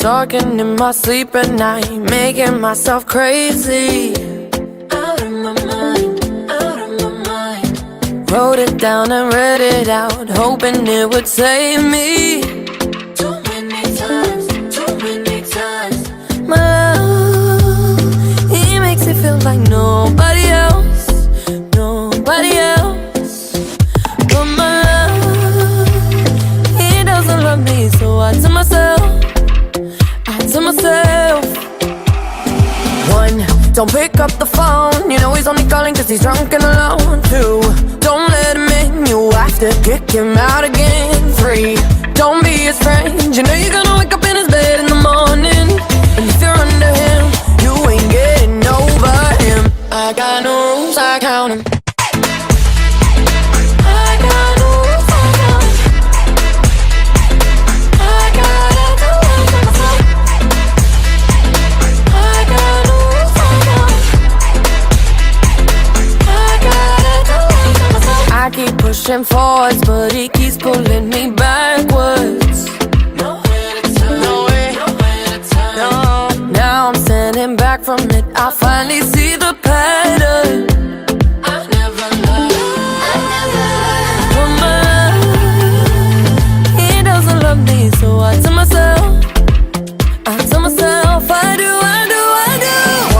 talking in my sleep at night, making myself crazy. Out of my mind, out of my mind. Wrote it down and read it out, hoping it would save me. Too many times, too many times. My love, he makes it feel like nobody else, nobody else. But my love, he doesn't love me, so I tell myself, one, don't pick up the phone, you know he's only calling cause he's drunk and alone. Two, don't let him in, you have to kick him out again. Three, don't be his friend, you know you're gonna wake up in his bed in the morning. And if you're under him, you ain't getting over him. I got no rules, I count him. I keep pushing forwards, but he keeps pulling me backwards. Nowhere to turn, nowhere to turn. No. Now I'm standing back from it, I finally see the pattern. I never loved, but my love, he doesn't love me, so I tell myself, I do.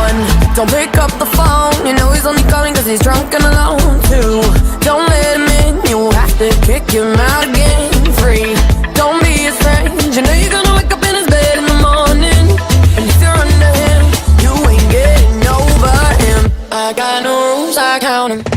One, don't pick up the phone, you know he's only calling cause he's drunk and alone. Two, don't let him in, you have to kick him out again. Three, don't be his friend, you know you're gonna wake up in his bed in the morning. And if you're under him, you ain't getting over him. I got no rules, I count him.